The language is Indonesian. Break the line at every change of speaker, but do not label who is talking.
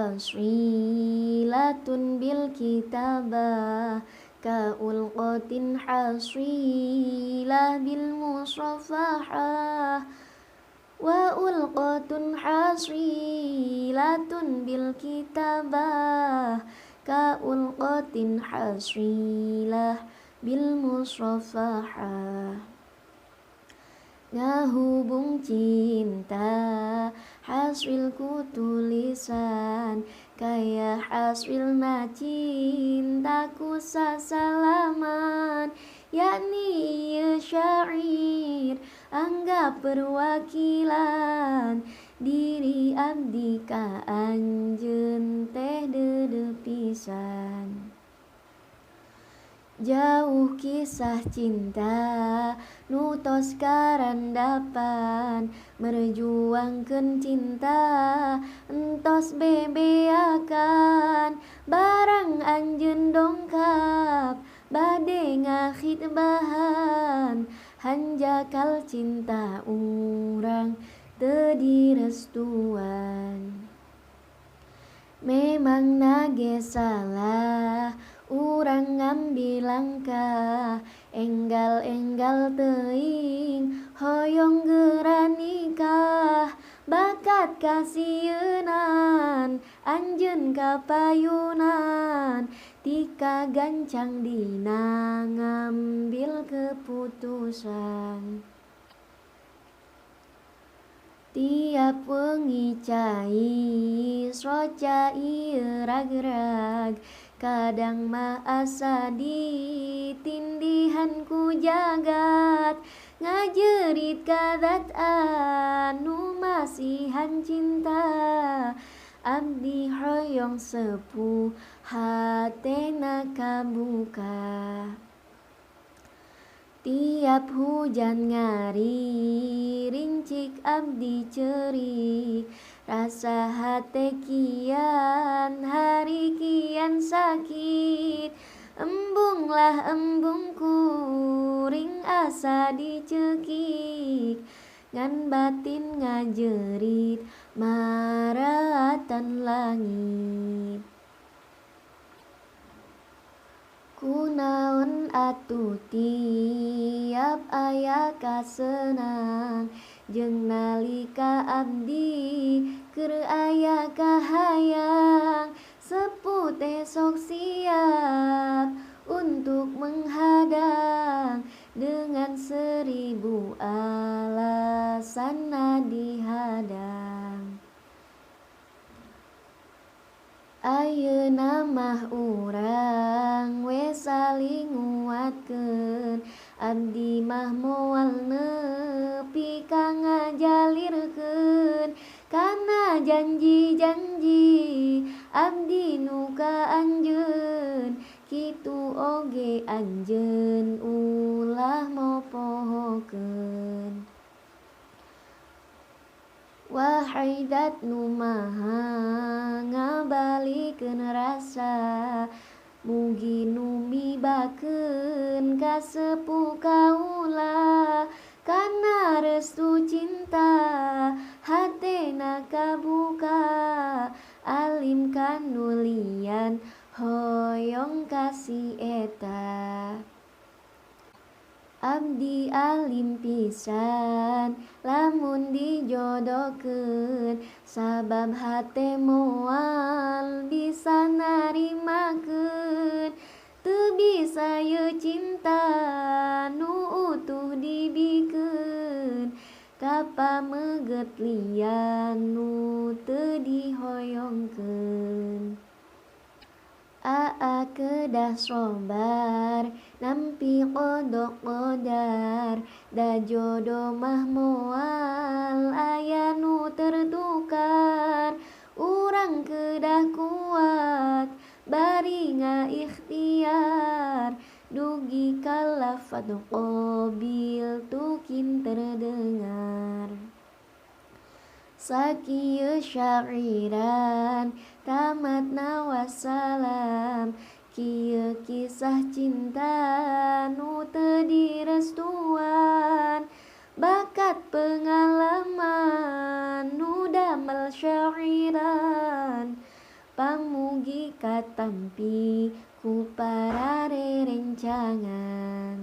hasilatun bil kitabah kaulqatin hasilah bil musafahah wa ulqatun hasilatun bil kitabah kaulqatin hasilah bil musafahah. Ngahubung cinta hasilku tulisan kayak hasilna cintaku sasalaman, yakni ieu syair anggap perwakilan diri abdi ka anjeun teh deudeu pisan. Jauh kisah cinta nutos karandapan merjuangkeun cinta entos bebeakan barang anjeun dongkap bade ngakhidbahan hanjakal cinta urang teu direstuan. Memang nage salah urang ngambil langkah enggal-enggal teuing hoyong geura nikah bakat kasieun anjeun kapayunan tika gancang dina ngambil keputusan. Tiap wengi cai soca ieu ragrag kadang mah asa ditindihan ku jagat ngajerit ka zat anu masihan cinta abdi hoyong sepuh hatena kabuka. Tiap hujan ngari rincik abdi ceurik rasa hate kian hari kian sakit embunglah embung kuring asa dicekik ngan batin ngajerit maratan langit. Kunaon atuh tiap aya kasenang jeung nalika abdi keur aya kahayang sepuh teh sok siap untuk menghadang dengan 1000 alasan dihadang. Ayeuna mah urang we saling nguatkeun abdi mah moal nepi ka ngajalirkeun kana janji-janji abdi nu ka anjeun kitu oge anjeun ulah mopohokeun. Wahai zat nu maha ngabalikeun rasa mugi nu mibakeun ka sepuh kaula kana restu cinta hatena kabuka alim kanulian hoyong kasih eta. Abdi alim pisan lamun dijodohkeun sabab hate moal bisa narimakeun teu bisa ye cinta nu utuh dibikeun ka pameget lian nu teu dihoyongkeun. Aa kedah sobar nampi qodok qodar da jodoh mah moal aya nu tertukar urang kedah kuat bari ngaikhtiar dugi ka lafad qabil tukin terdengar. Sakieu syairan tamatna wassalam kieu kisah cinta nu teu direstuan bakat pengalaman nu damel syairan Pamugi katampi ku para rerencangan.